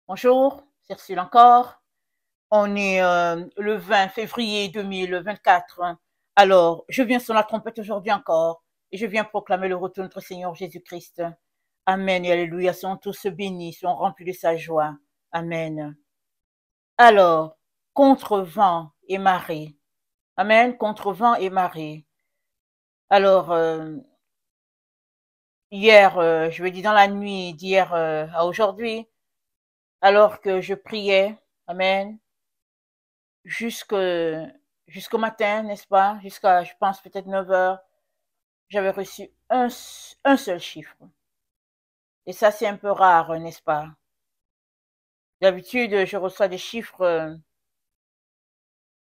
Bonjour, c'est Ursule encore. On est le 20 février 2024. Alors, je viens sur la trompette aujourd'hui encore et je viens proclamer le retour de notre Seigneur Jésus-Christ. Amen et alléluia. Sont tous bénis, sont remplis de sa joie. Amen. Alors, contre vent et marée. Amen, contre vent et marée. Alors, hier, je veux dire dans la nuit d'hier à aujourd'hui, alors que je priais, Amen, jusqu'au matin, n'est-ce pas? Jusqu'à, je pense, peut-être 9 heures, j'avais reçu un seul chiffre. Et ça, c'est un peu rare, n'est-ce pas? D'habitude, je reçois des chiffres,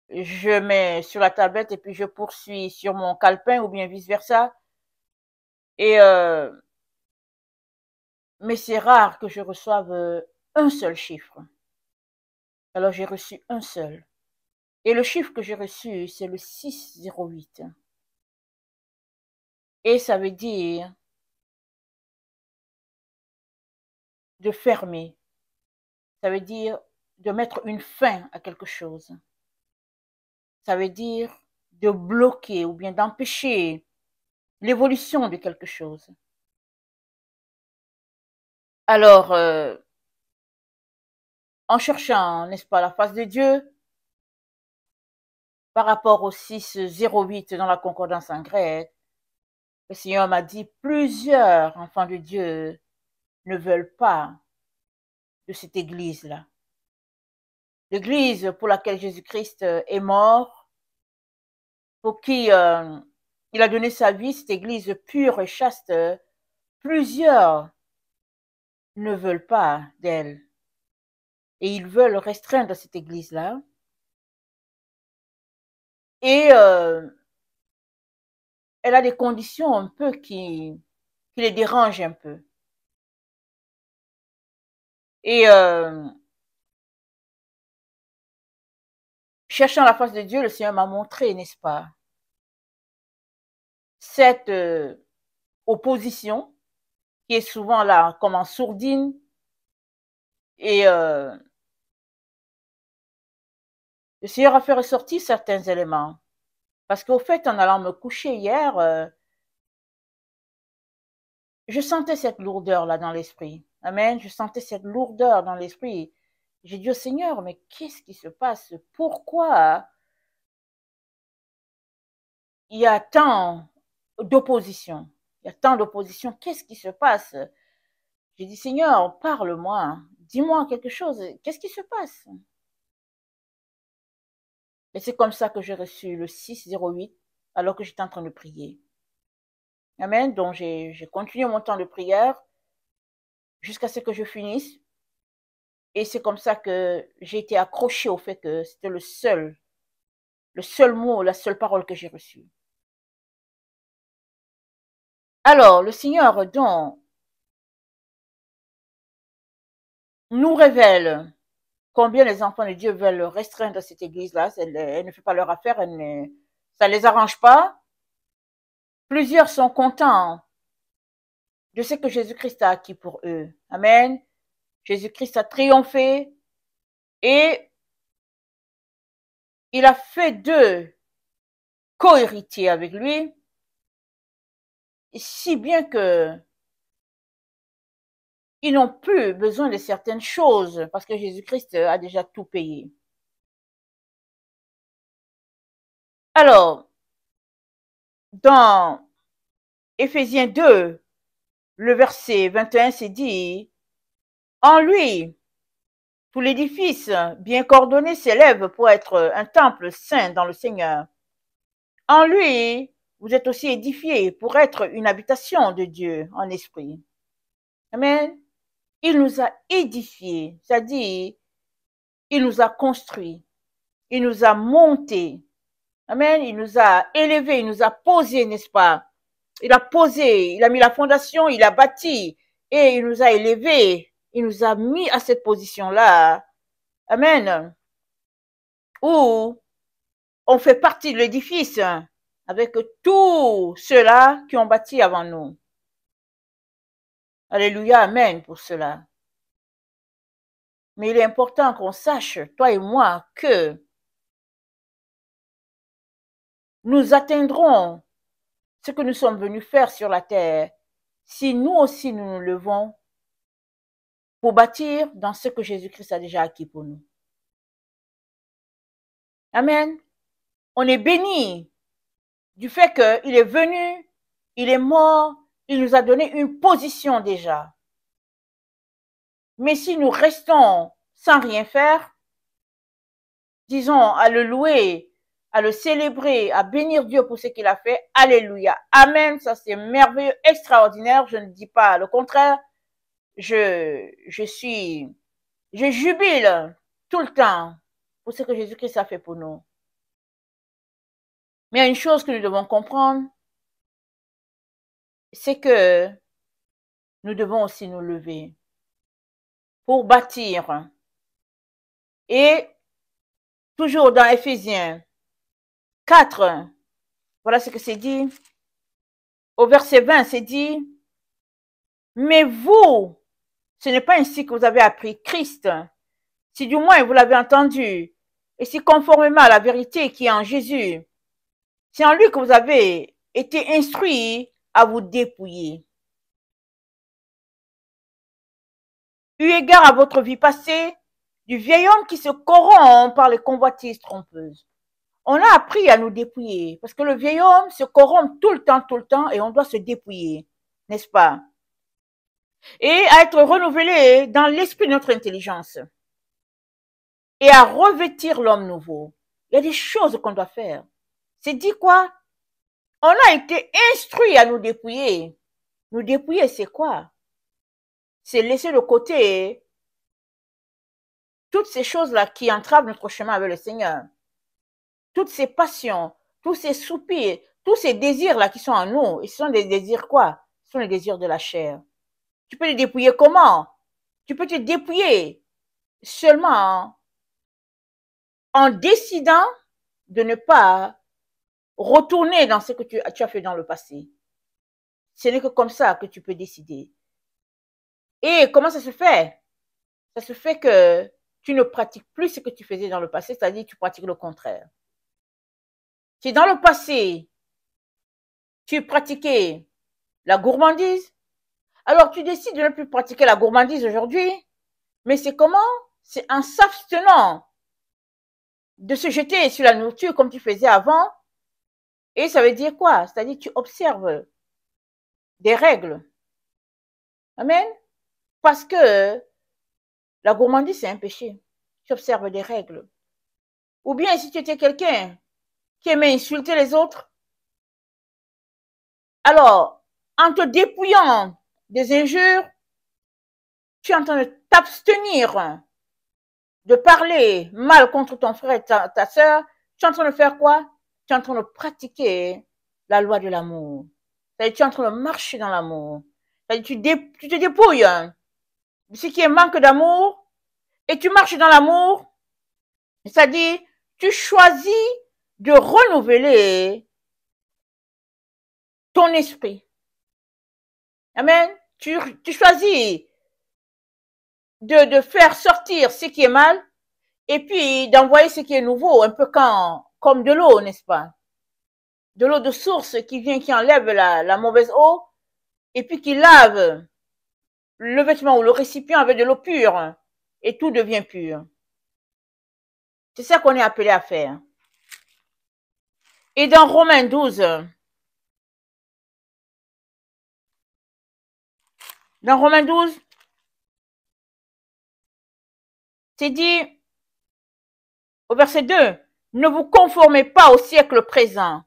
je mets sur la tablette et puis je poursuis sur mon calepin ou bien vice-versa. Et mais c'est rare que je reçoive un seul chiffre. Alors j'ai reçu un seul. Et le chiffre que j'ai reçu, c'est le 608. Et ça veut dire de fermer. Ça veut dire de mettre une fin à quelque chose. Ça veut dire de bloquer ou bien d'empêcher l'évolution de quelque chose. Alors, en cherchant, n'est-ce pas, la face de Dieu, par rapport au 608 dans la concordance en grec, le Seigneur m'a dit, plusieurs enfants de Dieu ne veulent pas de cette église-là. L'église pour laquelle Jésus-Christ est mort, pour qui il a donné sa vie, cette église pure et chaste, plusieurs ne veulent pas d'elle. Et ils veulent restreindre cette église-là. Et elle a des conditions un peu qui les dérangent un peu. Et cherchant la face de Dieu, le Seigneur m'a montré, n'est-ce pas, cette opposition qui est souvent là comme en sourdine. Et le Seigneur a fait ressortir certains éléments. Parce qu'au fait, en allant me coucher hier, je sentais cette lourdeur-là dans l'esprit. Amen. Je sentais cette lourdeur dans l'esprit. J'ai dit au Seigneur, mais qu'est-ce qui se passe? Pourquoi il y a tant d'opposition? Il y a tant d'opposition. Qu'est-ce qui se passe? J'ai dit, Seigneur, parle-moi. Dis-moi quelque chose. Qu'est-ce qui se passe? Et c'est comme ça que j'ai reçu le 608 alors que j'étais en train de prier. Amen. Donc, j'ai continué mon temps de prière jusqu'à ce que je finisse. Et c'est comme ça que j'ai été accrochée au fait que c'était le seul mot, la seule parole que j'ai reçue. Alors, le Seigneur, donc, nous révèle combien les enfants de Dieu veulent restreindre cette église-là. Elle ne fait pas leur affaire, ça ne les arrange pas. Plusieurs sont contents de ce que Jésus-Christ a acquis pour eux. Amen. Jésus-Christ a triomphé et il a fait d'eux co-héritiers avec lui, si bien que ils n'ont plus besoin de certaines choses parce que Jésus-Christ a déjà tout payé. Alors, dans Éphésiens 2, le verset 21, c'est dit, en lui, tout l'édifice bien coordonné s'élève pour être un temple saint dans le Seigneur. En lui, vous êtes aussi édifiés pour être une habitation de Dieu en esprit. Amen. Il nous a édifiés, c'est-à-dire, il nous a construits, il nous a montés. Amen. Il nous a élevés, il nous a posés, n'est-ce pas? Il a posé, il a mis la fondation, il a bâti et il nous a élevés. Il nous a mis à cette position-là. Amen. Où on fait partie de l'édifice avec tous ceux-là qui ont bâti avant nous. Alléluia, amen pour cela. Mais il est important qu'on sache, toi et moi, que nous atteindrons ce que nous sommes venus faire sur la terre si nous aussi nous nous levons pour bâtir dans ce que Jésus-Christ a déjà acquis pour nous. Amen. On est béni du fait qu'il est venu, il est mort, il nous a donné une position déjà. Mais si nous restons sans rien faire, disons à le louer, à le célébrer, à bénir Dieu pour ce qu'il a fait, alléluia, amen, ça c'est merveilleux, extraordinaire, je ne dis pas le contraire, je jubile tout le temps pour ce que Jésus-Christ a fait pour nous. Mais il y a une chose que nous devons comprendre, c'est que nous devons aussi nous lever pour bâtir. Et toujours dans Éphésiens 4, voilà ce que c'est dit. Au verset 20, c'est dit, mais vous, ce n'est pas ainsi que vous avez appris Christ, si du moins vous l'avez entendu, et si conformément à la vérité qui est en Jésus, c'est en lui que vous avez été instruits à vous dépouiller. Eu égard à votre vie passée, du vieil homme qui se corrompt par les convoitises trompeuses. On a appris à nous dépouiller, parce que le vieil homme se corrompt tout le temps, et on doit se dépouiller, n'est-ce pas? Et à être renouvelé dans l'esprit de notre intelligence, et à revêtir l'homme nouveau. Il y a des choses qu'on doit faire. C'est dit quoi? On a été instruit à nous dépouiller. Nous dépouiller, c'est quoi? C'est laisser de côté toutes ces choses-là qui entravent notre chemin avec le Seigneur. Toutes ces passions, tous ces soupirs, tous ces désirs-là qui sont en nous. Et ce sont des désirs quoi? Ce sont les désirs de la chair. Tu peux les dépouiller comment? Tu peux te dépouiller seulement en décidant de ne pas retourner dans ce que tu as fait dans le passé. Ce n'est que comme ça que tu peux décider. Et comment ça se fait? Ça se fait que tu ne pratiques plus ce que tu faisais dans le passé, c'est-à-dire que tu pratiques le contraire. Si dans le passé, tu pratiquais la gourmandise, alors tu décides de ne plus pratiquer la gourmandise aujourd'hui, mais c'est comment? C'est en s'abstenant de se jeter sur la nourriture comme tu faisais avant. Et ça veut dire quoi? C'est-à-dire que tu observes des règles. Amen? Parce que la gourmandise, c'est un péché. Tu observes des règles. Ou bien si tu étais quelqu'un qui aimait insulter les autres, alors, en te dépouillant des injures, tu es en train de t'abstenir de parler mal contre ton frère et ta sœur. Tu es en train de faire quoi? Tu es en train de pratiquer la loi de l'amour. C'est-à-dire, tu es en train de marcher dans l'amour. C'est-à-dire, tu te dépouilles de ce qui est manque d'amour et tu marches dans l'amour. C'est-à-dire, tu choisis de renouveler ton esprit. Amen. Tu choisis de faire sortir ce qui est mal et puis d'envoyer ce qui est nouveau, un peu comme de l'eau, n'est-ce pas? De l'eau de source qui enlève la mauvaise eau et puis qui lave le vêtement ou le récipient avec de l'eau pure et tout devient pur. C'est ça qu'on est appelé à faire. Et dans Romains 12, c'est dit au verset 2, ne vous conformez pas au siècle présent,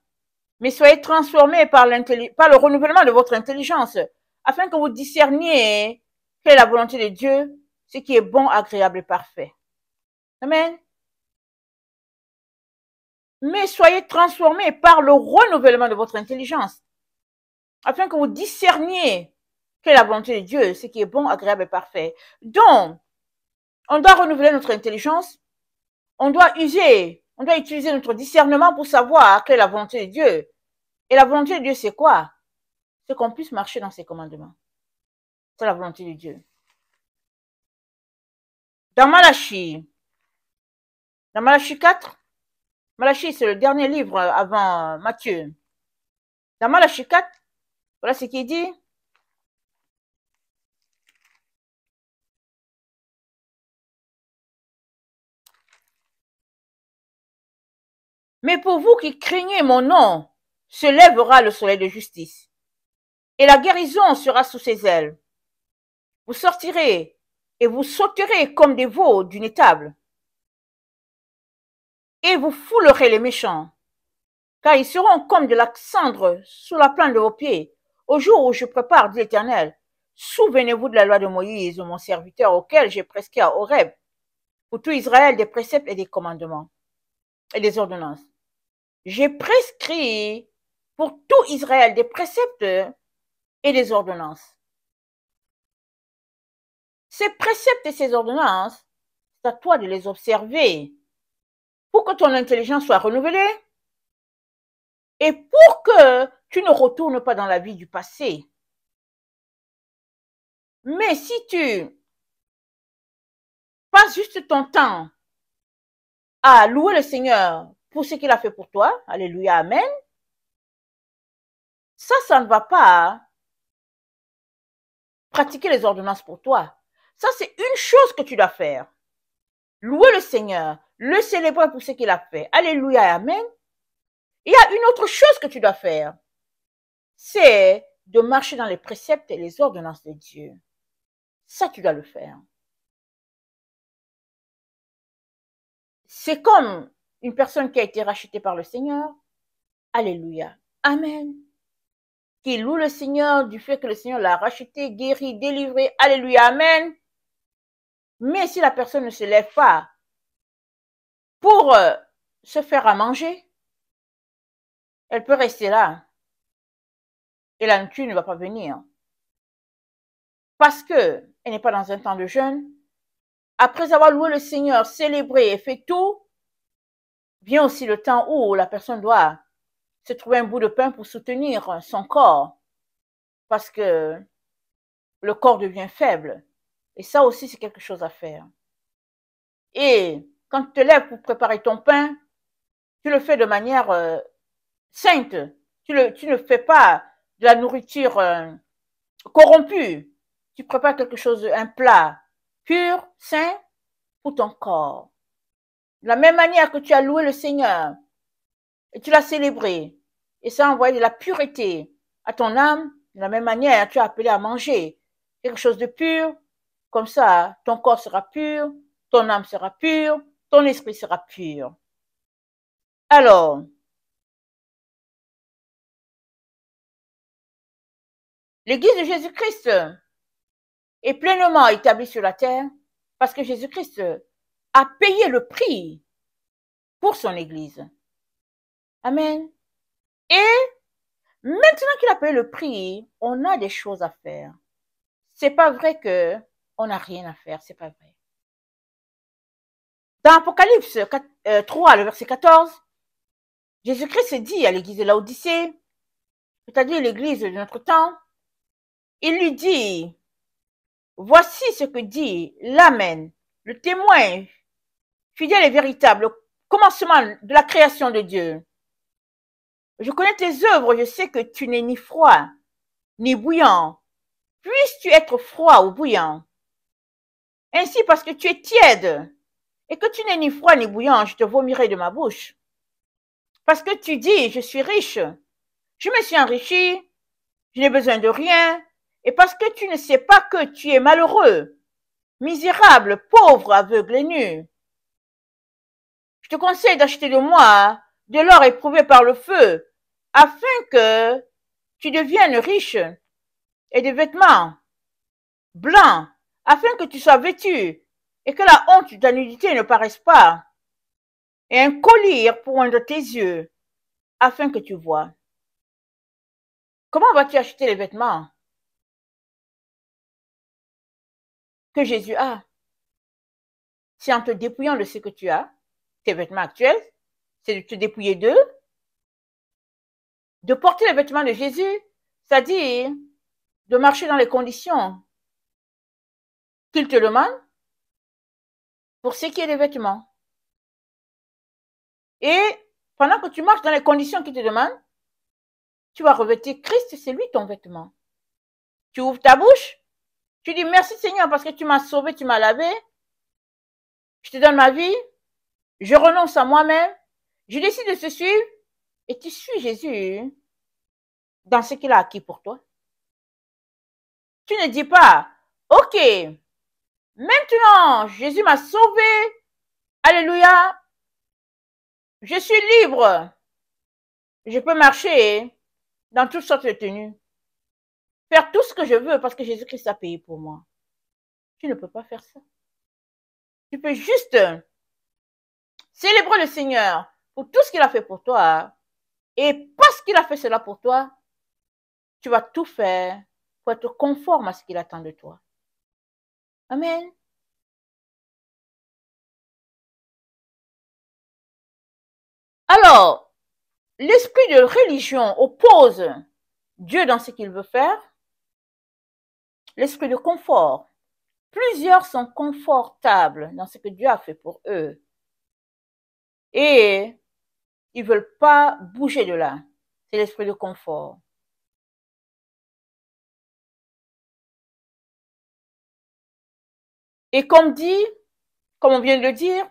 mais soyez transformés par le renouvellement de votre intelligence, afin que vous discerniez quelle est la volonté de Dieu, ce qui est bon, agréable et parfait. Amen. Mais soyez transformés par le renouvellement de votre intelligence, afin que vous discerniez quelle est la volonté de Dieu, ce qui est bon, agréable et parfait. Donc, on doit renouveler notre intelligence, on doit utiliser notre discernement pour savoir quelle est la volonté de Dieu. Et la volonté de Dieu, c'est quoi? C'est qu'on puisse marcher dans ses commandements. C'est la volonté de Dieu. Dans Malachie 4, Malachie c'est le dernier livre avant Matthieu. Dans Malachie 4, voilà ce qu'il dit. Mais pour vous qui craignez mon nom, se lèvera le soleil de justice, et la guérison sera sous ses ailes. Vous sortirez et vous sauterez comme des veaux d'une étable, et vous foulerez les méchants, car ils seront comme de la cendre sous la plante de vos pieds, au jour où je prépare, dit l'Éternel. Souvenez-vous de la loi de Moïse, mon serviteur, auquel j'ai prescrit à Horeb, pour tout Israël, des préceptes et des commandements et des ordonnances. J'ai prescrit pour tout Israël des préceptes et des ordonnances. Ces préceptes et ces ordonnances, c'est à toi de les observer pour que ton intelligence soit renouvelée et pour que tu ne retournes pas dans la vie du passé. Mais si tu passes juste ton temps à louer le Seigneur pour ce qu'il a fait pour toi, alléluia, amen, ça ne va pas pratiquer les ordonnances pour toi. Ça, c'est une chose que tu dois faire. Louer le Seigneur, le célébrer pour ce qu'il a fait, alléluia, amen. Il y a une autre chose que tu dois faire, c'est de marcher dans les préceptes et les ordonnances de Dieu. Ça, tu dois le faire. C'est comme une personne qui a été rachetée par le Seigneur. Alléluia. Amen. Qui loue le Seigneur du fait que le Seigneur l'a racheté, guéri, délivré. Alléluia. Amen. Mais si la personne ne se lève pas pour se faire à manger, elle peut rester là. Et la nature ne va pas venir. Parce qu'elle n'est pas dans un temps de jeûne. Après avoir loué le Seigneur, célébré et fait tout, vient aussi le temps où la personne doit se trouver un bout de pain pour soutenir son corps. Parce que le corps devient faible. Et ça aussi, c'est quelque chose à faire. Et quand tu te lèves pour préparer ton pain, tu le fais de manière sainte. Tu ne fais pas de la nourriture corrompue. Tu prépares quelque chose, un plat pur, sain pour ton corps. De la même manière que tu as loué le Seigneur et tu l'as célébré et ça a envoyé de la pureté à ton âme, de la même manière tu as appelé à manger quelque chose de pur, comme ça ton corps sera pur, ton âme sera pure, ton esprit sera pur. Alors, l'Église de Jésus-Christ est pleinement établie sur la terre parce que Jésus-Christ a payé le prix pour son Église. Amen. Et maintenant qu'il a payé le prix, on a des choses à faire. C'est pas vrai que on n'a rien à faire, c'est pas vrai. Dans Apocalypse 3, le verset 14, Jésus-Christ dit à l'église de Laodicée, c'est-à-dire l'église de notre temps, il lui dit, voici ce que dit l'Amen, le témoin fidèle et véritable, le commencement de la création de Dieu. Je connais tes œuvres, je sais que tu n'es ni froid, ni bouillant. Puisses-tu être froid ou bouillant? Ainsi, parce que tu es tiède et que tu n'es ni froid ni bouillant, je te vomirai de ma bouche. Parce que tu dis, je suis riche, je me suis enrichi, je n'ai besoin de rien, et parce que tu ne sais pas que tu es malheureux, misérable, pauvre, aveugle et nu. Je te conseille d'acheter de moi de l'or éprouvé par le feu, afin que tu deviennes riche, et des vêtements blancs, afin que tu sois vêtu, et que la honte de ta nudité ne paraisse pas, et un collier pour oindre tes yeux, afin que tu vois. Comment vas-tu acheter les vêtements que Jésus a? C'est en te dépouillant de ce que tu as, tes vêtements actuels, c'est de te dépouiller d'eux, de porter les vêtements de Jésus, c'est-à-dire de marcher dans les conditions qu'il te demande, pour ce qui est des vêtements. Et pendant que tu marches dans les conditions qu'il te demande, tu vas revêtir Christ, c'est lui ton vêtement. Tu ouvres ta bouche, tu dis merci Seigneur parce que tu m'as sauvé, tu m'as lavé, je te donne ma vie, je renonce à moi-même, je décide de te suivre et tu suis Jésus dans ce qu'il a acquis pour toi. Tu ne dis pas, ok, maintenant Jésus m'a sauvé, alléluia, je suis libre, je peux marcher dans toutes sortes de tenues, faire tout ce que je veux parce que Jésus-Christ a payé pour moi. Tu ne peux pas faire ça. Tu peux juste célébrer le Seigneur pour tout ce qu'il a fait pour toi. Et parce qu'il a fait cela pour toi, tu vas tout faire pour être conforme à ce qu'il attend de toi. Amen. Alors, l'esprit de religion oppose Dieu dans ce qu'il veut faire. L'esprit de confort. Plusieurs sont confortables dans ce que Dieu a fait pour eux. Et ils ne veulent pas bouger de là. C'est l'esprit de confort. Et comme on vient de le dire,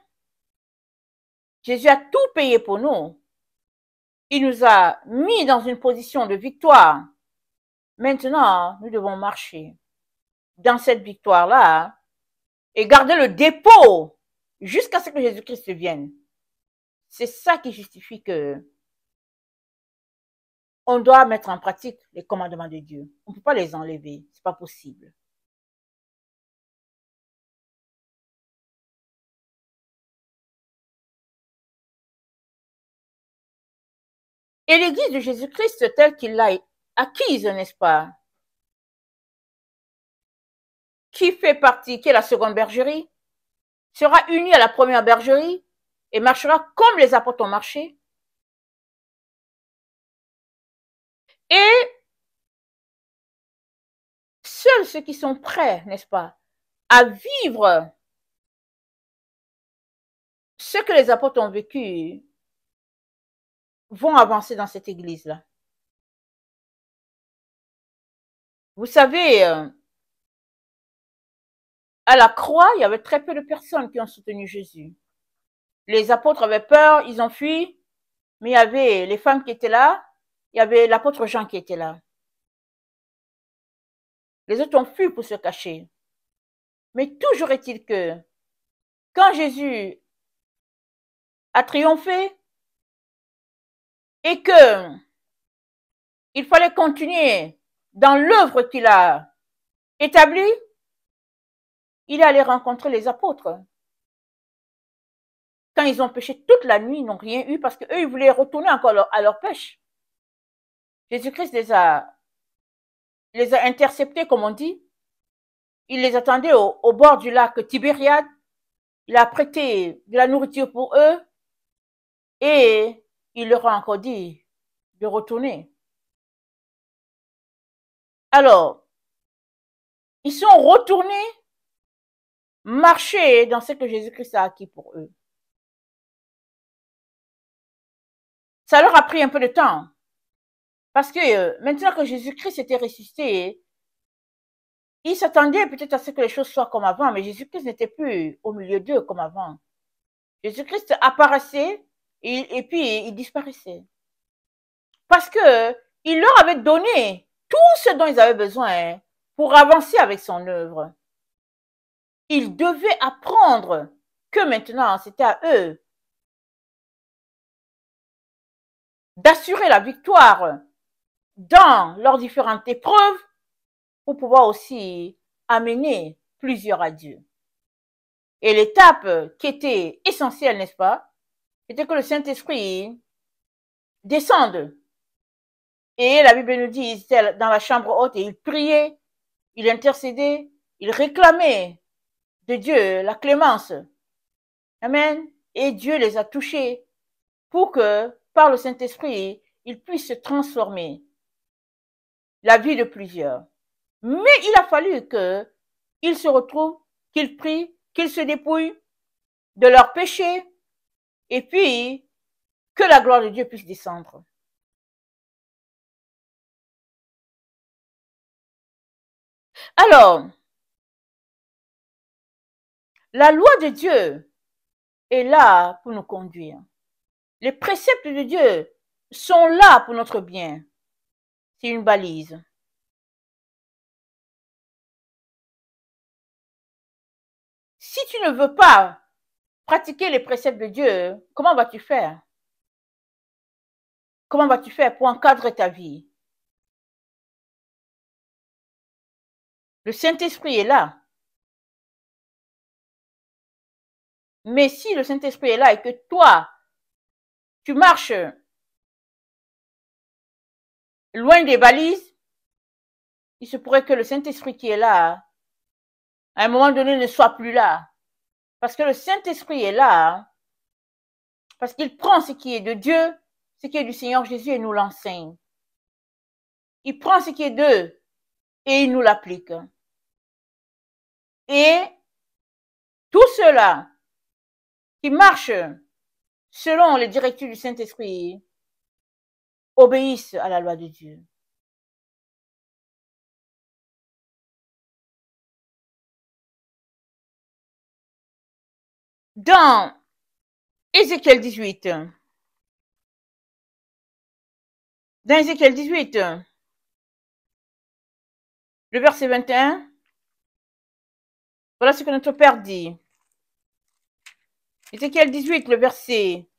Jésus a tout payé pour nous. Il nous a mis dans une position de victoire. Maintenant, nous devons marcher dans cette victoire-là et garder le dépôt jusqu'à ce que Jésus-Christ vienne. C'est ça qui justifie que on doit mettre en pratique les commandements de Dieu. On ne peut pas les enlever, c'est pas possible. Et l'Église de Jésus-Christ telle qu'il l'a acquise, n'est-ce pas? Qui fait partie, qui est la seconde bergerie, sera unie à la première bergerie et marchera comme les apôtres ont marché. Et seuls ceux qui sont prêts, n'est-ce pas, à vivre ce que les apôtres ont vécu vont avancer dans cette église-là. Vous savez, à la croix, il y avait très peu de personnes qui ont soutenu Jésus. Les apôtres avaient peur, ils ont fui, mais il y avait les femmes qui étaient là, il y avait l'apôtre Jean qui était là. Les autres ont fui pour se cacher. Mais toujours est-il que quand Jésus a triomphé et que il fallait continuer dans l'œuvre qu'il a établie, il est allé rencontrer les apôtres. Quand ils ont péché toute la nuit, ils n'ont rien eu parce qu'eux, ils voulaient retourner encore à leur pêche. Jésus-Christ les a interceptés, comme on dit. Il les attendait au bord du lac Tibériade. Il a prêté de la nourriture pour eux et il leur a encore dit de retourner. Alors, ils sont retournés marcher dans ce que Jésus-Christ a acquis pour eux. Ça leur a pris un peu de temps. Parce que maintenant que Jésus-Christ était ressuscité, ils s'attendaient peut-être à ce que les choses soient comme avant, mais Jésus-Christ n'était plus au milieu d'eux comme avant. Jésus-Christ apparaissait et puis il disparaissait. Parce que il leur avait donné tout ce dont ils avaient besoin pour avancer avec son œuvre. Ils devaient apprendre que maintenant, c'était à eux d'assurer la victoire dans leurs différentes épreuves pour pouvoir aussi amener plusieurs à Dieu. Et l'étape qui était essentielle, n'est-ce pas, c'était que le Saint-Esprit descende. Et la Bible nous dit, il était dans la chambre haute et il priait, il intercédait, il réclamait de Dieu la clémence. Amen. Et Dieu les a touchés pour que, par le Saint-Esprit, ils puissent se transformer la vie de plusieurs. Mais il a fallu qu'ils se retrouvent, qu'ils prient, qu'ils se dépouillent de leurs péchés, et puis que la gloire de Dieu puisse descendre. Alors, la loi de Dieu est là pour nous conduire. Les préceptes de Dieu sont là pour notre bien. C'est une balise. Si tu ne veux pas pratiquer les préceptes de Dieu, comment vas-tu faire? Comment vas-tu faire pour encadrer ta vie? Le Saint-Esprit est là. Mais si le Saint-Esprit est là et que toi, tu marches loin des balises, il se pourrait que le Saint-Esprit qui est là, à un moment donné, ne soit plus là. Parce que le Saint-Esprit est là, parce qu'il prend ce qui est de Dieu, ce qui est du Seigneur Jésus et nous l'enseigne. Il prend ce qui est d'eux et il nous l'applique. Et tout cela qui marche selon les directives du Saint-Esprit obéissent à la loi de Dieu. Dans Ézéchiel 18, le verset 21, voilà ce que notre Père dit. Ézéchiel 18, le verset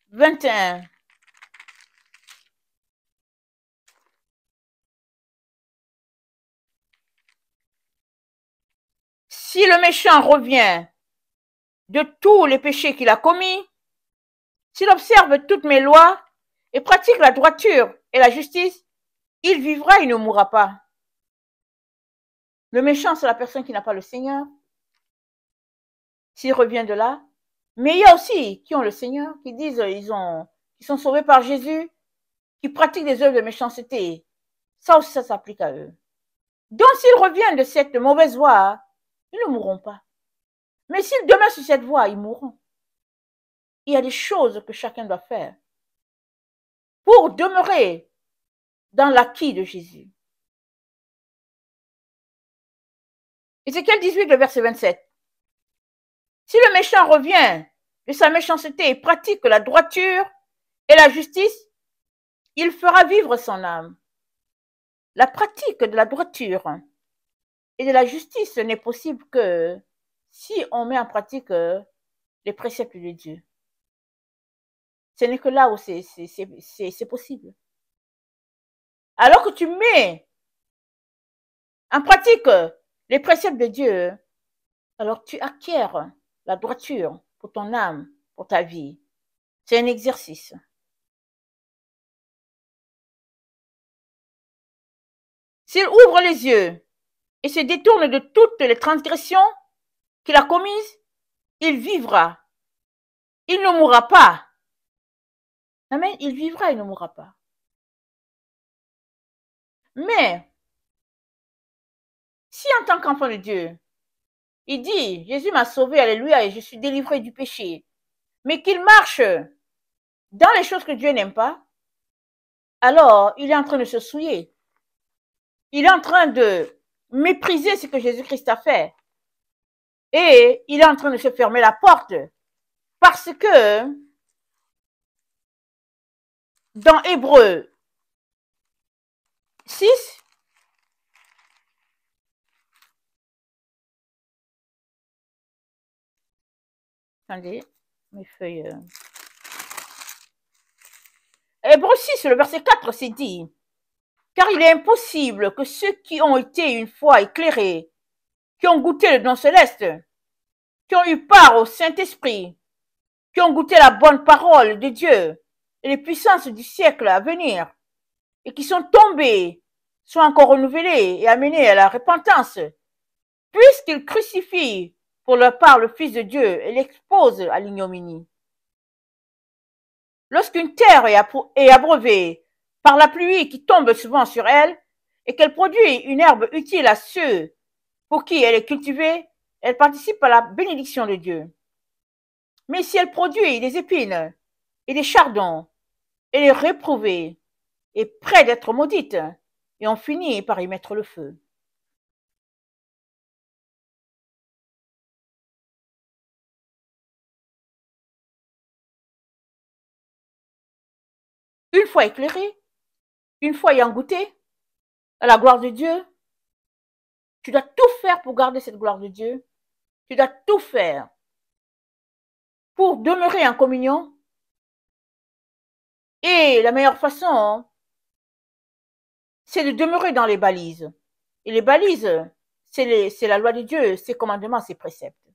21. Si le méchant revient de tous les péchés qu'il a commis, s'il observe toutes mes lois et pratique la droiture et la justice, il vivra et ne mourra pas. Le méchant, c'est la personne qui n'a pas le Seigneur. S'il revient de là, mais il y a aussi qui ont le Seigneur, qui disent qu'ils sont sauvés par Jésus, qui pratiquent des œuvres de méchanceté. Ça aussi, ça s'applique à eux. Donc, s'ils reviennent de cette mauvaise voie, ils ne mourront pas. Mais s'ils demeurent sur cette voie, ils mourront. Il y a des choses que chacun doit faire pour demeurer dans l'acquis de Jésus. Ézéchiel 18, le verset 27. Si le méchant revient de sa méchanceté et pratique la droiture et la justice, il fera vivre son âme. La pratique de la droiture et de la justice n'est possible que si on met en pratique les préceptes de Dieu. Ce n'est que là où c'est possible. Alors que tu mets en pratique les préceptes de Dieu, alors tu acquiers la droiture pour ton âme, pour ta vie. C'est un exercice. S'il ouvre les yeux et se détourne de toutes les transgressions qu'il a commises, il vivra. Il ne mourra pas. Amen. Il vivra et ne mourra pas. Mais, si en tant qu'enfant de Dieu, il dit, Jésus m'a sauvé, alléluia, et je suis délivré du péché, mais qu'il marche dans les choses que Dieu n'aime pas, alors il est en train de se souiller. Il est en train de mépriser ce que Jésus-Christ a fait. Et il est en train de se fermer la porte. Parce que dans Hébreux 6, attendez, mes feuilles. Hébreux 6, le verset 4, c'est dit, car il est impossible que ceux qui ont été une fois éclairés, qui ont goûté le don céleste, qui ont eu part au Saint-Esprit, qui ont goûté la bonne parole de Dieu et les puissances du siècle à venir, et qui sont tombés, soient encore renouvelés et amenés à la repentance, puisqu'ils crucifient pour leur part le Fils de Dieu et l'exposent à l'ignominie. Lorsqu'une terre est abreuvée par la pluie qui tombe souvent sur elle, et qu'elle produit une herbe utile à ceux pour qui elle est cultivée, elle participe à la bénédiction de Dieu. Mais si elle produit des épines et des chardons, elle est réprouvée et près d'être maudite, et on finit par y mettre le feu. Une fois éclairée, une fois ayant goûté à la gloire de Dieu, tu dois tout faire pour garder cette gloire de Dieu. Tu dois tout faire pour demeurer en communion. Et la meilleure façon, c'est de demeurer dans les balises. Et les balises, c'est la loi de Dieu, ses commandements, ses préceptes.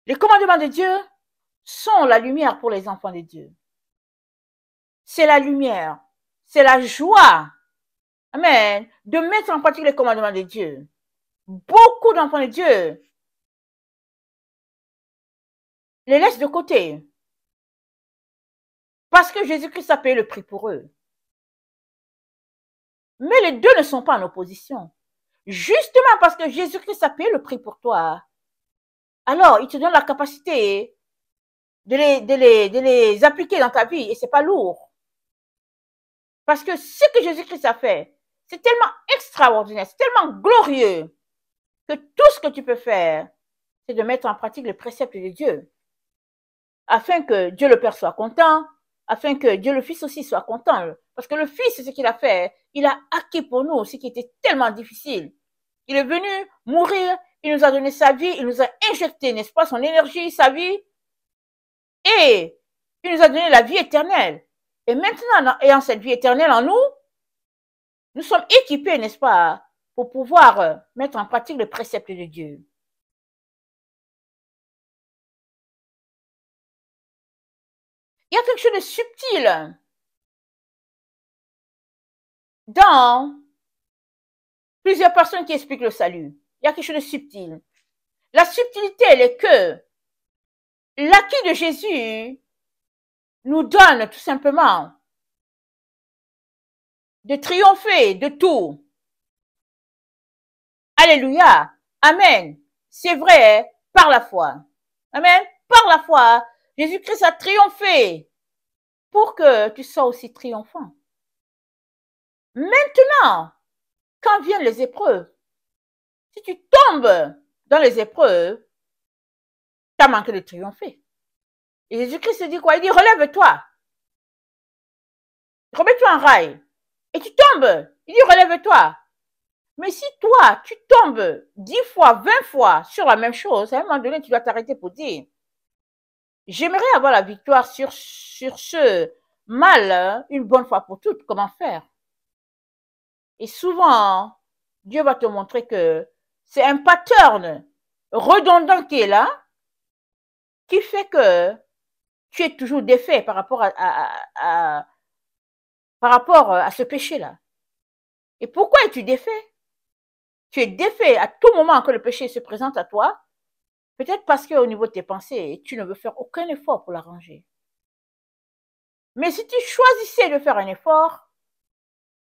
Les commandements de Dieu sont la lumière pour les enfants de Dieu. C'est la lumière, c'est la joie, amen, de mettre en pratique les commandements de Dieu. Beaucoup d'enfants de Dieu les laissent de côté parce que Jésus-Christ a payé le prix pour eux. Mais les deux ne sont pas en opposition. Justement parce que Jésus-Christ a payé le prix pour toi, alors il te donne la capacité de les appliquer dans ta vie et c'est pas lourd. Parce que ce que Jésus-Christ a fait, c'est tellement extraordinaire, c'est tellement glorieux que tout ce que tu peux faire, c'est de mettre en pratique les préceptes de Dieu. Afin que Dieu le Père soit content, afin que Dieu le Fils aussi soit content. Parce que le Fils, c'est ce qu'il a fait. Il a acquis pour nous ce qui était tellement difficile. Il est venu mourir, il nous a donné sa vie, il nous a injecté, n'est-ce pas, son énergie, sa vie. Et il nous a donné la vie éternelle. Et maintenant, ayant cette vie éternelle en nous, nous sommes équipés, n'est-ce pas, pour pouvoir mettre en pratique les préceptes de Dieu. Il y a quelque chose de subtil dans plusieurs personnes qui expliquent le salut. Il y a quelque chose de subtil. La subtilité, elle est que l'acquis de Jésus nous donne tout simplement de triompher de tout. Alléluia. Amen. C'est vrai par la foi. Amen. Par la foi, Jésus-Christ a triomphé pour que tu sois aussi triomphant. Maintenant, quand viennent les épreuves, si tu tombes dans les épreuves, tu as manqué de triompher. Et Jésus-Christ dit quoi? Il dit, relève-toi. Remets-toi en rail. Et tu tombes. Il dit, relève-toi. Mais si toi, tu tombes 10 fois, 20 fois sur la même chose, à un moment donné, tu dois t'arrêter pour dire, j'aimerais avoir la victoire sur ce mal une bonne fois pour toutes. Comment faire? Et souvent, Dieu va te montrer que c'est un pattern redondant qui est là, qui fait que tu es toujours défait par rapport à ce péché-là. Et pourquoi es-tu défait? Tu es défait à tout moment que le péché se présente à toi, peut-être parce qu'au niveau de tes pensées, tu ne veux faire aucun effort pour l'arranger. Mais si tu choisissais de faire un effort,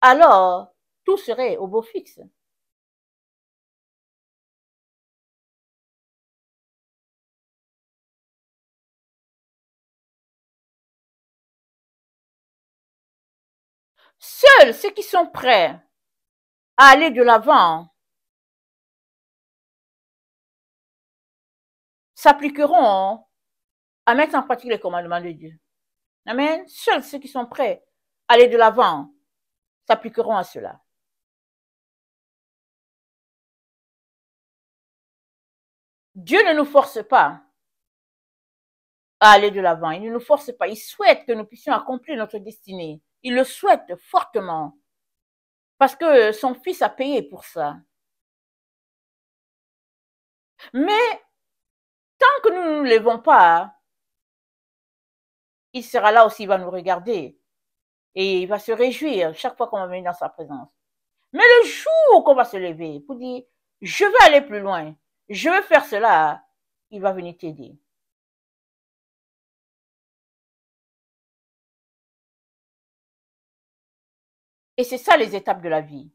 alors tout serait au beau fixe. Seuls ceux qui sont prêts à aller de l'avant s'appliqueront à mettre en pratique les commandements de Dieu. Amen. Seuls ceux qui sont prêts à aller de l'avant s'appliqueront à cela. Dieu ne nous force pas à aller de l'avant. Il ne nous force pas. Il souhaite que nous puissions accomplir notre destinée. Il le souhaite fortement. Parce que son fils a payé pour ça. Mais tant que nous ne nous lèvons pas, il sera là aussi, il va nous regarder. Et il va se réjouir chaque fois qu'on va venir dans sa présence. Mais le jour qu'on va se lever pour dire, je veux aller plus loin, je veux faire cela, il va venir t'aider. Et c'est ça les étapes de la vie.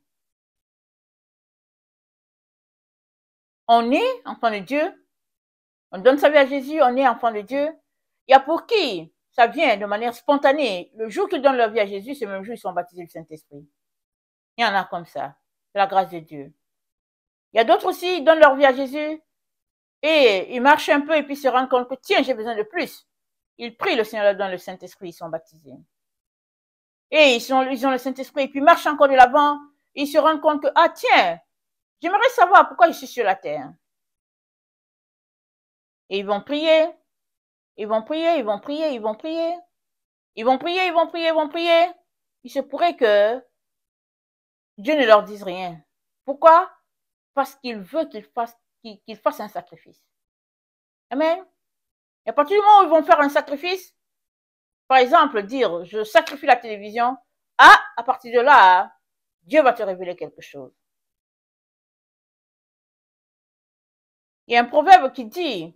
On est enfant de Dieu, on donne sa vie à Jésus, on est enfant de Dieu. Il y a pour qui ça vient de manière spontanée. Le jour qu'ils donnent leur vie à Jésus, c'est le même jour ils sont baptisés du Saint-Esprit. Il y en a comme ça, de la grâce de Dieu. Il y a d'autres aussi, ils donnent leur vie à Jésus et ils marchent un peu et puis se rendent compte que tiens, j'ai besoin de plus. Ils prient, le Seigneur leur donne le Saint-Esprit, ils sont baptisés. Et ils ont le Saint-Esprit et puis ils marchent encore de l'avant. Ils se rendent compte que, ah tiens, j'aimerais savoir pourquoi je suis sur la terre. Et ils vont prier, ils vont prier, ils vont prier, ils vont prier. Ils vont prier, ils vont prier, ils vont prier. Il se pourrait que Dieu ne leur dise rien. Pourquoi? Parce qu'il veut qu'ils fassent un sacrifice. Amen. Et à partir du moment où ils vont faire un sacrifice, par exemple, dire, je sacrifie la télévision, à partir de là, Dieu va te révéler quelque chose. Il y a un proverbe qui dit,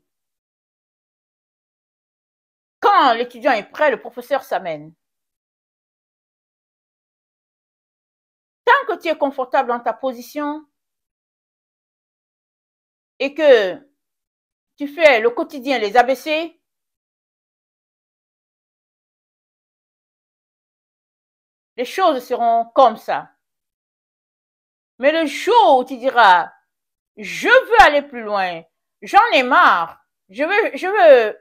quand l'étudiant est prêt, le professeur s'amène. Tant que tu es confortable dans ta position et que tu fais le quotidien, les ABC, les choses seront comme ça. Mais le jour où tu diras, je veux aller plus loin, j'en ai marre, je veux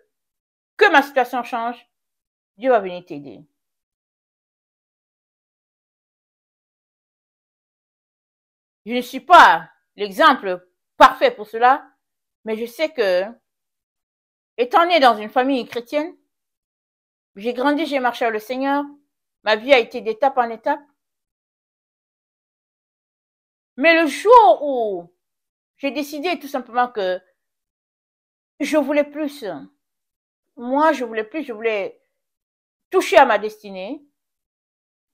que ma situation change, Dieu va venir t'aider. Je ne suis pas l'exemple parfait pour cela, mais je sais que, étant né dans une famille chrétienne, j'ai grandi, j'ai marché avec le Seigneur, ma vie a été d'étape en étape. Mais le jour où j'ai décidé tout simplement que je voulais plus, moi je voulais plus, je voulais toucher à ma destinée,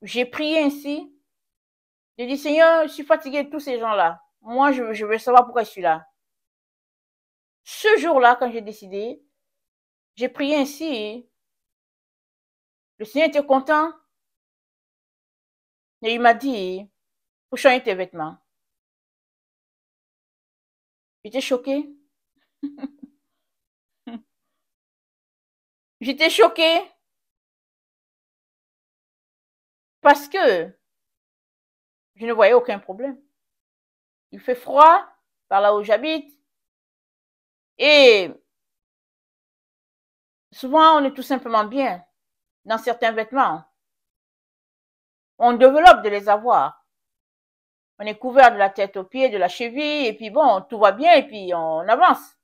j'ai prié ainsi, j'ai dit Seigneur, je suis fatiguée de tous ces gens-là, moi je veux savoir pourquoi je suis là. Ce jour-là, quand j'ai décidé, j'ai prié ainsi, le Seigneur était content, et il m'a dit, faut changer tes vêtements. J'étais choquée. J'étais choquée parce que je ne voyais aucun problème. Il fait froid par là où j'habite et souvent on est tout simplement bien dans certains vêtements. On développe de les avoir. On est couvert de la tête aux pieds, de la cheville et puis bon, tout va bien et puis on avance.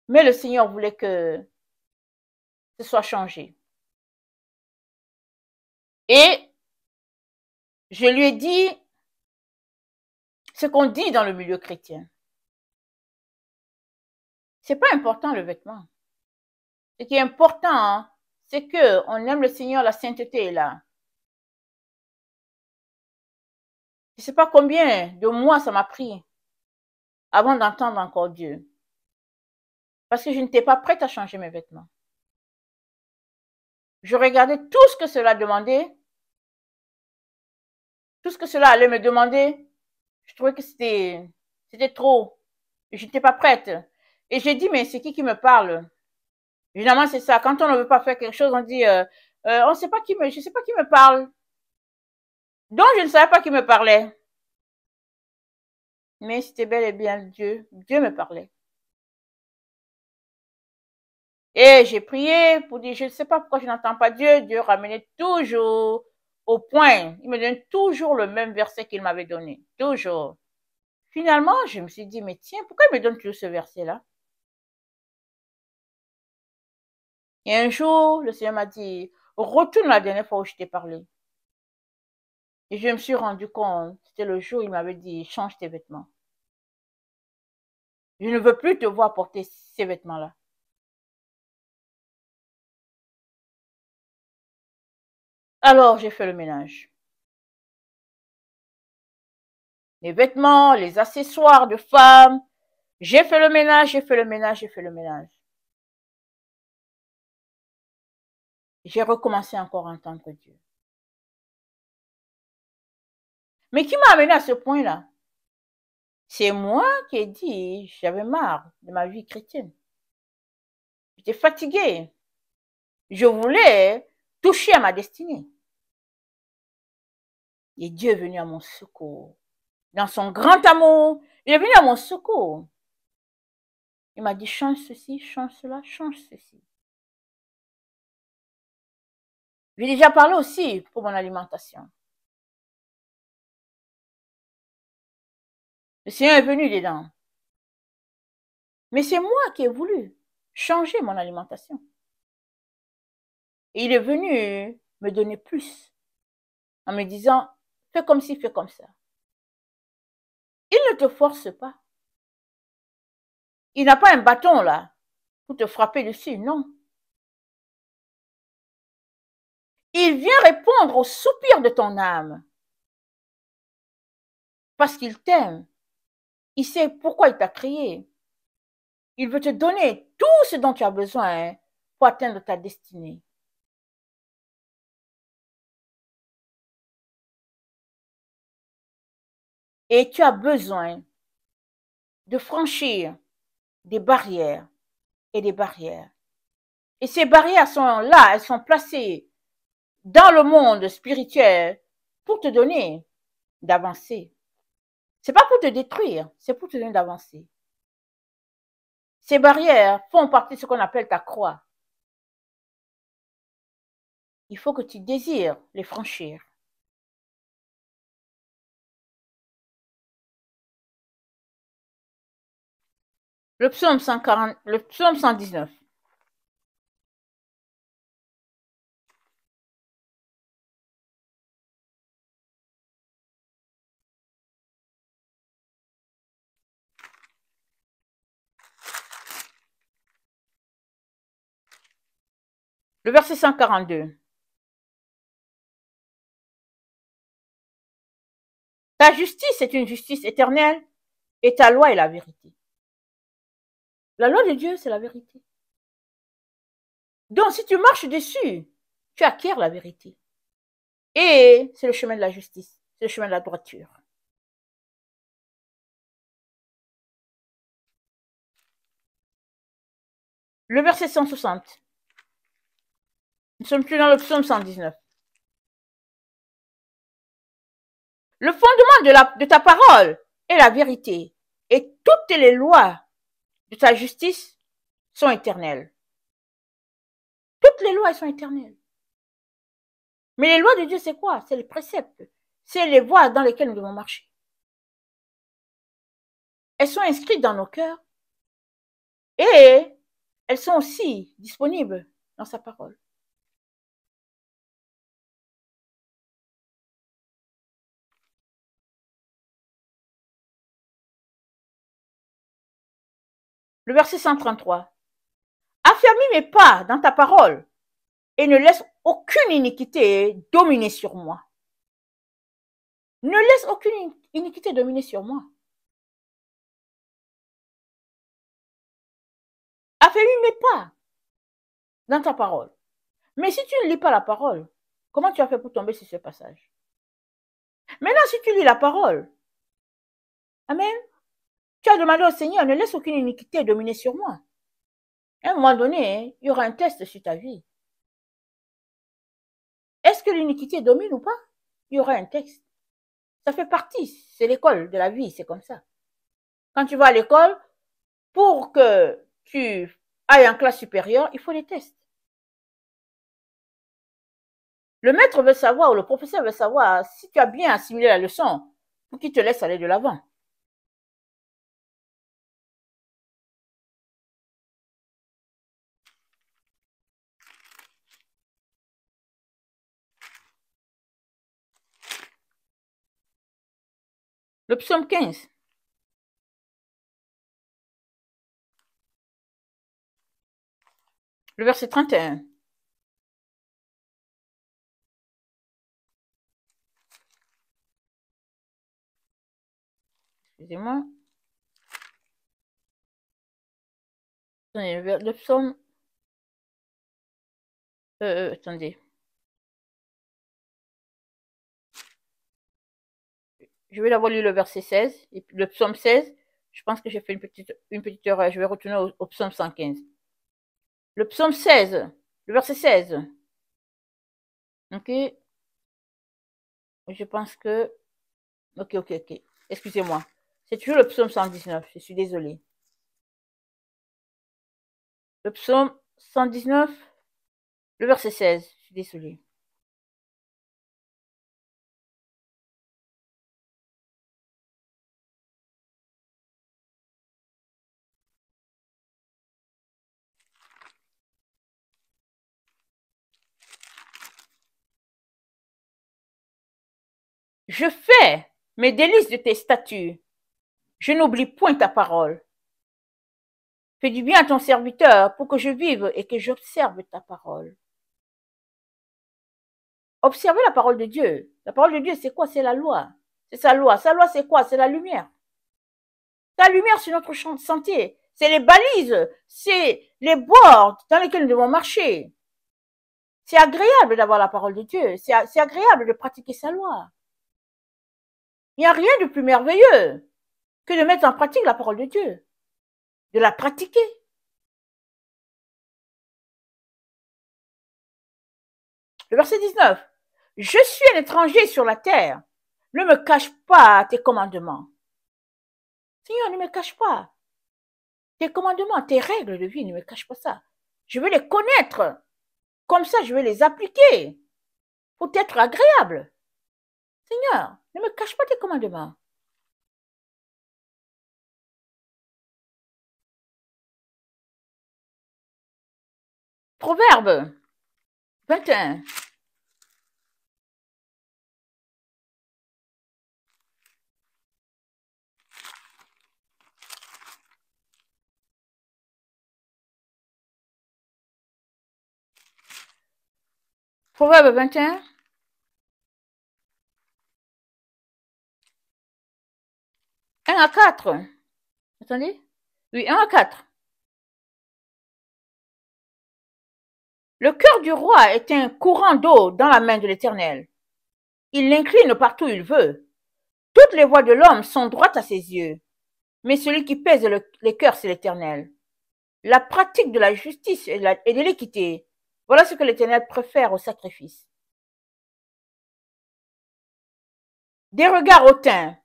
Mais le Seigneur voulait que ce soit changé. Et je lui ai dit ce qu'on dit dans le milieu chrétien. C'est pas important le vêtement. Ce qui est important, c'est que on aime le Seigneur, la sainteté est là. Je ne sais pas combien de mois ça m'a pris avant d'entendre encore Dieu. Parce que je n'étais pas prête à changer mes vêtements. Je regardais tout ce que cela demandait, tout ce que cela allait me demander. Je trouvais que c'était trop. Je n'étais pas prête. Et j'ai dit, mais c'est qui me parle? Évidemment, c'est ça. Quand on ne veut pas faire quelque chose, on dit, je sais pas qui me parle. Donc, je ne savais pas qui me parlait. Mais c'était bel et bien Dieu. Dieu me parlait. Et j'ai prié pour dire, je ne sais pas pourquoi je n'entends pas Dieu. Dieu ramenait toujours au point. Il me donne toujours le même verset qu'il m'avait donné. Toujours. Finalement, je me suis dit, mais tiens, pourquoi il me donne toujours ce verset-là? Et un jour, le Seigneur m'a dit, retourne la dernière fois où je t'ai parlé. Et je me suis rendu compte, c'était le jour où il m'avait dit, change tes vêtements. Je ne veux plus te voir porter ces vêtements-là. Alors, j'ai fait le ménage. Les vêtements, les accessoires de femmes. J'ai fait le ménage, j'ai fait le ménage, j'ai fait le ménage. J'ai recommencé encore à entendre Dieu. Mais qui m'a amené à ce point-là? C'est moi qui ai dit, j'avais marre de ma vie chrétienne. J'étais fatiguée. Je voulais toucher à ma destinée. Et Dieu est venu à mon secours. Dans son grand amour, il est venu à mon secours. Il m'a dit, change ceci, change cela, change ceci. J'ai déjà parlé aussi pour mon alimentation. Le Seigneur est venu dedans. Mais c'est moi qui ai voulu changer mon alimentation. Et il est venu me donner plus en me disant, fais comme ci, fais comme ça. Il ne te force pas. Il n'a pas un bâton là pour te frapper dessus, non. Il vient répondre aux soupirs de ton âme. Parce qu'il t'aime. Il sait pourquoi il t'a créé. Il veut te donner tout ce dont tu as besoin pour atteindre ta destinée. Et tu as besoin de franchir des barrières et des barrières. Et ces barrières sont là, elles sont placées dans le monde spirituel pour te donner d'avancer. C'est pas pour te détruire, c'est pour te donner d'avancer. Ces barrières font partie de ce qu'on appelle ta croix. Il faut que tu désires les franchir. Le psaume 140, le psaume 119. Le verset 142. Ta justice est une justice éternelle et ta loi est la vérité. La loi de Dieu, c'est la vérité. Donc, si tu marches dessus, tu acquiers la vérité. Et c'est le chemin de la justice, c'est le chemin de la droiture. Le verset 160. Nous sommes plus dans le psaume 119. Le fondement de ta parole est la vérité, et toutes les lois de ta justice sont éternelles. Toutes les lois, elles sont éternelles. Mais les lois de Dieu, c'est quoi? C'est les préceptes. C'est les voies dans lesquelles nous devons marcher. Elles sont inscrites dans nos cœurs et elles sont aussi disponibles dans sa parole. Le verset 133. Affermis mes pas dans ta parole et ne laisse aucune iniquité dominer sur moi. Ne laisse aucune iniquité dominer sur moi. Affermis mes pas dans ta parole. Mais si tu ne lis pas la parole, comment tu as fait pour tomber sur ce passage? Maintenant, si tu lis la parole, amen, tu as demandé au Seigneur, ne laisse aucune iniquité dominer sur moi. À un moment donné, il y aura un test sur ta vie. Est-ce que l'iniquité domine ou pas? Il y aura un texte. Ça fait partie, c'est l'école de la vie, c'est comme ça. Quand tu vas à l'école, pour que tu ailles en classe supérieure, il faut des tests. Le maître veut savoir, ou le professeur veut savoir si tu as bien assimilé la leçon pour qu'il te laisse aller de l'avant. Le psaume 15. Le verset 31. Excusez-moi. Le psaume. Attendez. Je vais d'abord lire le verset 16, et puis le psaume 16. Je pense que j'ai fait une petite erreur. Je vais retourner au psaume 115. Le psaume 16, le verset 16. Ok. Je pense que... Ok. Excusez-moi. C'est toujours le psaume 119. Je suis désolée. Le psaume 119, le verset 16. Je suis désolée. Je fais mes délices de tes statuts. Je n'oublie point ta parole. Fais du bien à ton serviteur pour que je vive et que j'observe ta parole. Observez la parole de Dieu. La parole de Dieu, c'est quoi? C'est la loi. C'est sa loi. Sa loi, c'est quoi? C'est la lumière. La lumière, c'est notre sentier. C'est les balises. C'est les bords dans lesquels nous devons marcher. C'est agréable d'avoir la parole de Dieu. C'est agréable de pratiquer sa loi. Il n'y a rien de plus merveilleux que de mettre en pratique la parole de Dieu. De la pratiquer. Le verset 19. Je suis un étranger sur la terre. Ne me cache pas tes commandements. Seigneur, ne me cache pas tes commandements, tes règles de vie, ne me cache pas ça. Je veux les connaître. Comme ça, je vais les appliquer pour être agréable. Seigneur, ne me cache pas tes commandements. Proverbe 21. Proverbe 21. Un à 4. Attendez. Oui, 1 à 4. Le cœur du roi est un courant d'eau dans la main de l'Éternel. Il l'incline partout où il veut. Toutes les voies de l'homme sont droites à ses yeux. Mais celui qui pèse les cœurs, c'est l'Éternel. La pratique de la justice et de l'équité, voilà ce que l'Éternel préfère au sacrifice. Des regards hautains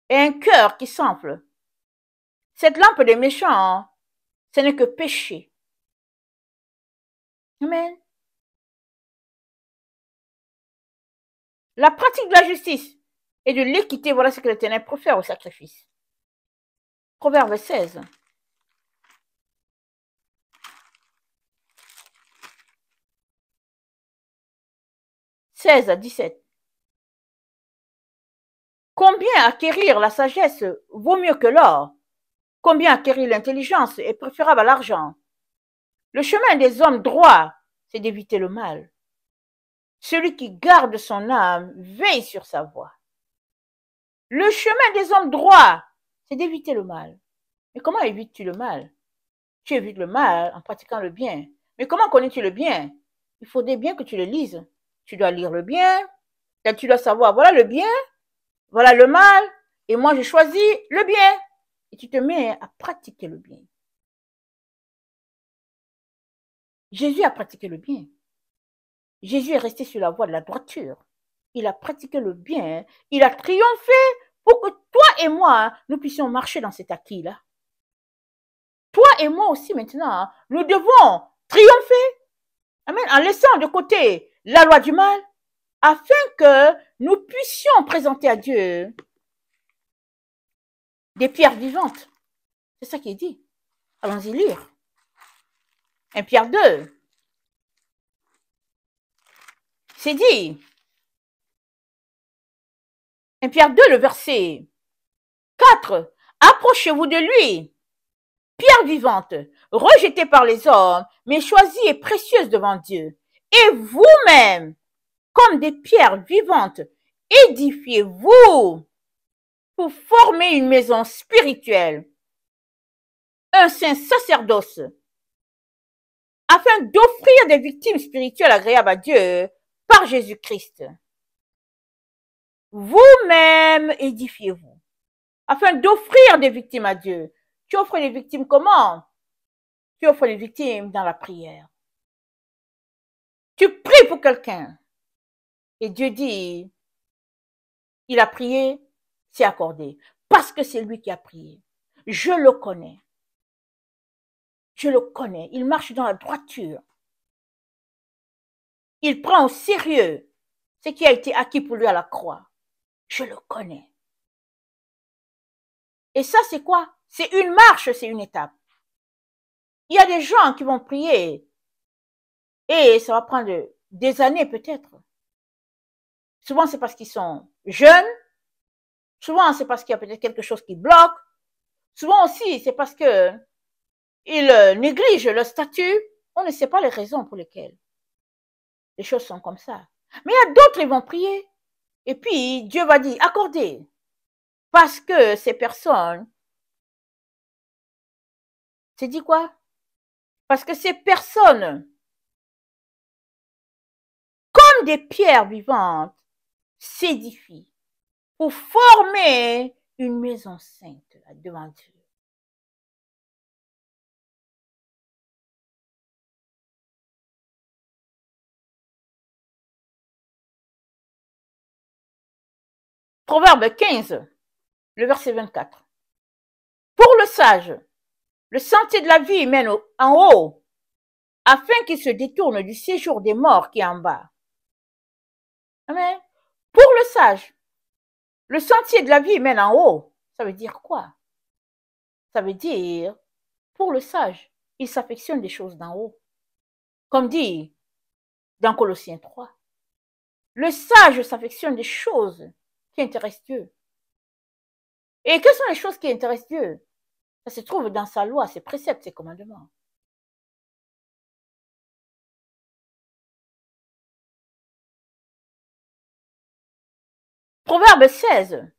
et un cœur qui s'enfle. Cette lampe des méchants, ce n'est que péché. Amen. La pratique de la justice et de l'équité, voilà ce que l'Éternel préfère au sacrifice. Proverbe 16. « 16 à 17. Combien acquérir la sagesse vaut mieux que l'or? Combien acquérir l'intelligence est préférable à l'argent? Le chemin des hommes droits, c'est d'éviter le mal. Celui qui garde son âme veille sur sa voie. Le chemin des hommes droits, c'est d'éviter le mal. Mais comment évites-tu le mal? Tu évites le mal en pratiquant le bien. Mais comment connais-tu le bien? Il faudrait bien que tu le lises. Tu dois lire le bien. Tu dois savoir, voilà le bien, voilà le mal. Et moi, je choisis le bien. Et tu te mets à pratiquer le bien. Jésus a pratiqué le bien. Jésus est resté sur la voie de la droiture. Il a pratiqué le bien. Il a triomphé pour que toi et moi, nous puissions marcher dans cet acquis-là. Toi et moi aussi maintenant, nous devons triompher. Amen. En laissant de côté la loi du mal, afin que nous puissions présenter à Dieu des pierres vivantes. C'est ça qui est dit. Allons-y lire. 1 Pierre 2. C'est dit. 1 Pierre 2, le verset 4. Approchez-vous de lui, pierre vivante, rejetée par les hommes, mais choisie et précieuse devant Dieu. Et vous-même, comme des pierres vivantes, édifiez-vous pour former une maison spirituelle, un saint sacerdoce, afin d'offrir des victimes spirituelles agréables à Dieu par Jésus-Christ. vous-même édifiez-vous, afin d'offrir des victimes à Dieu. Tu offres les victimes comment? Tu offres les victimes dans la prière. Tu pries pour quelqu'un. Et Dieu dit, il a prié, c'est accordé. Parce que c'est lui qui a prié. Je le connais. Je le connais. Il marche dans la droiture. Il prend au sérieux ce qui a été acquis pour lui à la croix. Je le connais. Et ça, c'est quoi? C'est une marche, c'est une étape. Il y a des gens qui vont prier et ça va prendre des années peut-être. Souvent, c'est parce qu'ils sont jeunes. Souvent, c'est parce qu'il y a peut-être quelque chose qui bloque. Souvent aussi, c'est parce qu'ils négligent leur statut. On ne sait pas les raisons pour lesquelles les choses sont comme ça. Mais il y a d'autres, ils vont prier. Et puis, Dieu va dire, accordez. Parce que ces personnes, c'est dit quoi? Parce que ces personnes, comme des pierres vivantes, s'édifient pour former une maison sainte là, devant Dieu. Proverbe 15, le verset 24. Pour le sage, le sentier de la vie mène en haut, afin qu'il se détourne du séjour des morts qui est en bas. Amen. Pour le sage, le sentier de la vie mène en haut. Ça veut dire quoi? Ça veut dire, pour le sage, il s'affectionne des choses d'en haut. Comme dit dans Colossiens 3. Le sage s'affectionne des choses qui intéressent Dieu. Et quelles sont les choses qui intéressent Dieu? Ça se trouve dans sa loi, ses préceptes, ses commandements. Proverbe 16.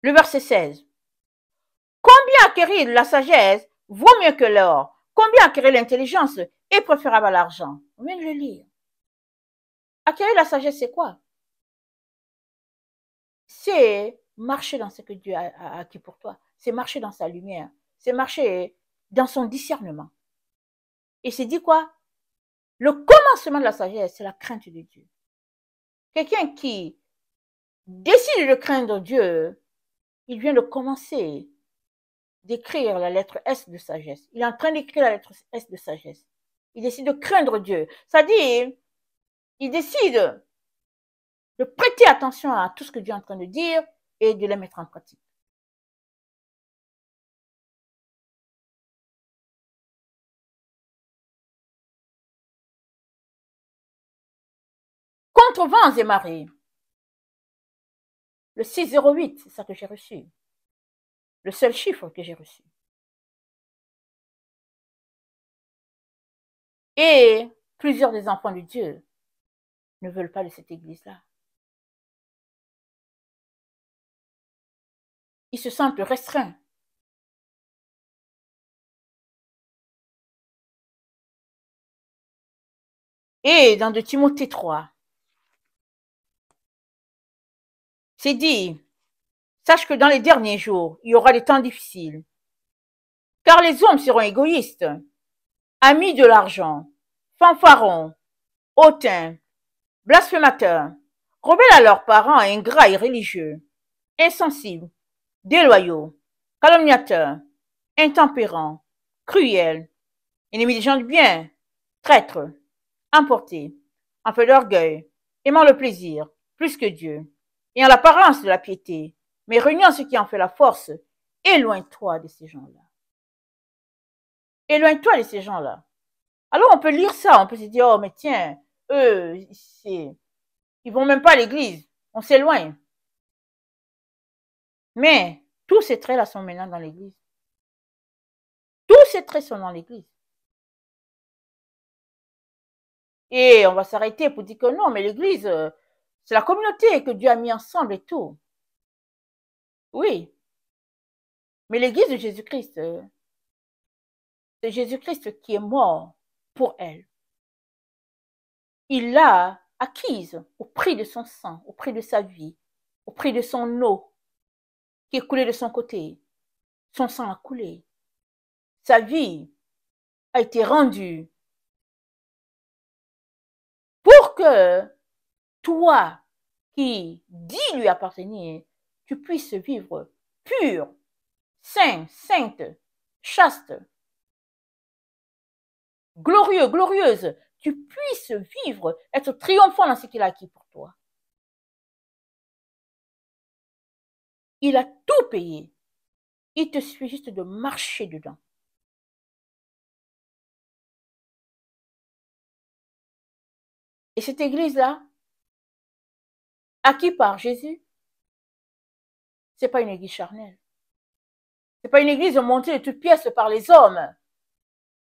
Le verset 16. Combien acquérir la sagesse vaut mieux que l'or? Combien acquérir l'intelligence est préférable à l'argent? On vient de le lire. Acquérir la sagesse, c'est quoi? C'est marcher dans ce que Dieu a acquis pour toi. C'est marcher dans sa lumière. C'est marcher dans son discernement. Et c'est dit quoi? Le commencement de la sagesse, c'est la crainte de Dieu. Quelqu'un qui décide de craindre Dieu, il vient de commencer d'écrire la lettre S de sagesse. Il est en train d'écrire la lettre S de sagesse. Il décide de craindre Dieu. C'est-à-dire, il décide de prêter attention à tout ce que Dieu est en train de dire et de le mettre en pratique. Contre vents et marées. Le 608, c'est ça que j'ai reçu. Le seul chiffre que j'ai reçu. Et plusieurs des enfants de Dieu ne veulent pas de cette église-là. Ils se sentent restreints. Et dans 2 Timothée 3, c'est dit, sache que dans les derniers jours, il y aura des temps difficiles. Car les hommes seront égoïstes, amis de l'argent, fanfarons, hautains, blasphémateurs, rebelles à leurs parents, ingrats et religieux, insensibles, déloyaux, calomniateurs, intempérants, cruels, ennemis des gens du bien, traîtres, emportés, en fait d'orgueil, aimant le plaisir plus que Dieu, ayant l'apparence de la piété, mais reniant ce qui en fait la force. Éloigne-toi de ces gens-là. Éloigne-toi de ces gens-là. Alors on peut lire ça, on peut se dire, oh mais tiens, eux, ils vont même pas à l'église, on s'éloigne. Mais tous ces traits-là sont maintenant dans l'église. Tous ces traits sont dans l'église. Et on va s'arrêter pour dire que non, mais l'église, c'est la communauté que Dieu a mis ensemble et tout. Oui. Mais l'église de Jésus-Christ, c'est Jésus-Christ qui est mort pour elle. Il l'a acquise au prix de son sang, au prix de sa vie, au prix de son eau qui est coulée de son côté. Son sang a coulé. Sa vie a été rendue pour que toi, qui dis lui appartenir, tu puisses vivre pur, saint, sainte, chaste, glorieux, glorieuse, tu puisses vivre, être triomphant dans ce qu'il a acquis pour toi. Il a tout payé. Il te suffit juste de marcher dedans. Et cette église-là, acquis par Jésus, c'est pas une église charnelle. C'est pas une église montée de toutes pièces par les hommes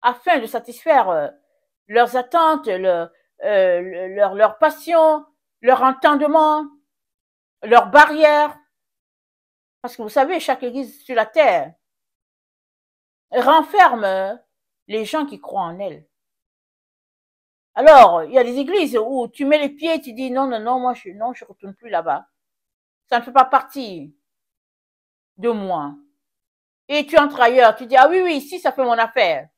afin de satisfaire leurs attentes, leur passion, leur entendement, leurs barrières. Parce que vous savez, chaque église sur la terre renferme les gens qui croient en elle. Alors, il y a des églises où tu mets les pieds, tu dis non, non, non, moi je retourne plus là-bas. Ça ne fait pas partie de moi. Et tu entres ailleurs, tu dis ah oui, oui, ici ça fait mon affaire.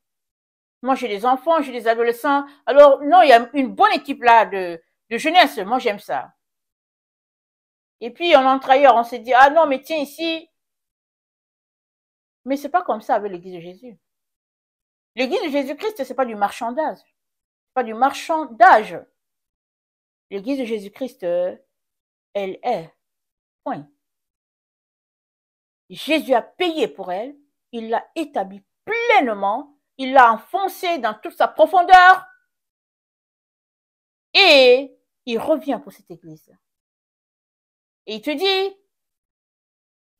Moi j'ai des enfants, j'ai des adolescents. Alors non, il y a une bonne équipe là de jeunesse, moi j'aime ça. Et puis on entre ailleurs, on se dit ah non, mais tiens ici. Mais c'est pas comme ça avec l'église de Jésus. L'église de Jésus-Christ, c'est pas du marchandage. Pas du marchandage. L'église de Jésus-Christ, elle est. Point. Jésus a payé pour elle, il l'a établie pleinement, il l'a enfoncée dans toute sa profondeur et il revient pour cette église. Et il te dit,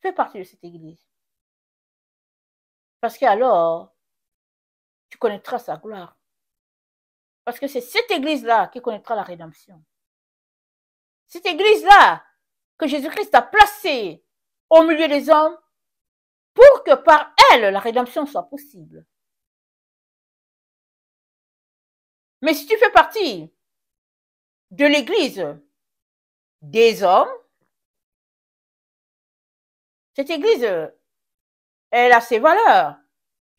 fais partie de cette église. Parce qu'alors, tu connaîtras sa gloire. Parce que c'est cette église-là qui connaîtra la rédemption. Cette église-là que Jésus-Christ a placée au milieu des hommes pour que par elle, la rédemption soit possible. Mais si tu fais partie de l'église des hommes, cette église, elle a ses valeurs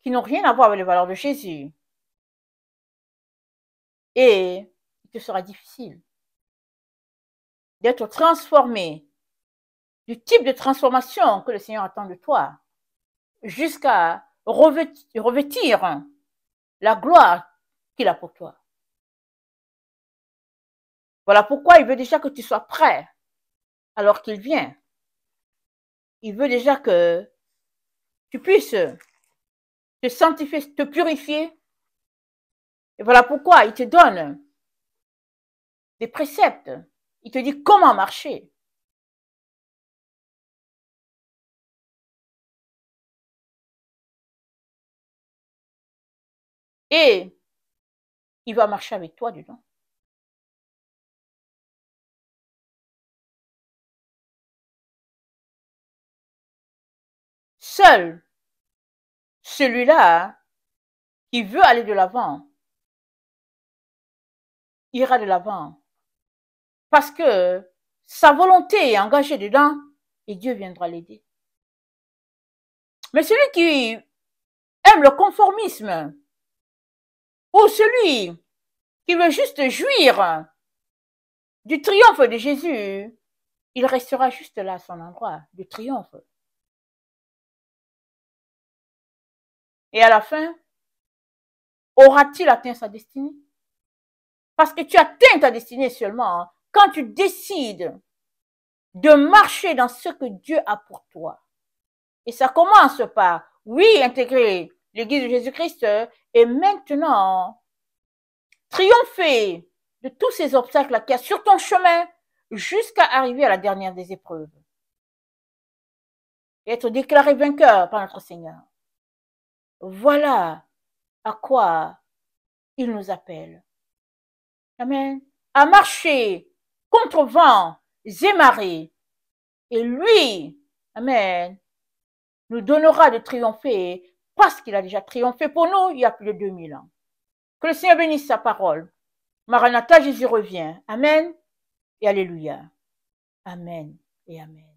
qui n'ont rien à voir avec les valeurs de Jésus. Et il te sera difficile d'être transformé du type de transformation que le Seigneur attend de toi jusqu'à revêtir la gloire qu'il a pour toi. Voilà pourquoi il veut déjà que tu sois prêt alors qu'il vient. Il veut déjà que tu puisses te sanctifier, te purifier. Et voilà pourquoi il te donne des préceptes. Il te dit comment marcher. Et il va marcher avec toi dedans. Seul celui-là qui veut aller de l'avant ira de l'avant parce que sa volonté est engagée dedans et Dieu viendra l'aider. Mais celui qui aime le conformisme ou celui qui veut juste jouir du triomphe de Jésus, il restera juste là à son endroit de triomphe. Et à la fin, aura-t-il atteint sa destinée? Parce que tu atteins ta destinée seulement quand tu décides de marcher dans ce que Dieu a pour toi. Et ça commence par, oui, intégrer l'Église de Jésus-Christ et maintenant triompher de tous ces obstacles qu'il y a sur ton chemin jusqu'à arriver à la dernière des épreuves. Et être déclaré vainqueur par notre Seigneur. Voilà à quoi il nous appelle. Amen. À marcher contre vents et marées. Et lui, amen, nous donnera de triompher parce qu'il a déjà triomphé pour nous il y a plus de 2000 ans. Que le Seigneur bénisse sa parole. Maranatha, Jésus revient. Amen et alléluia. Amen et amen.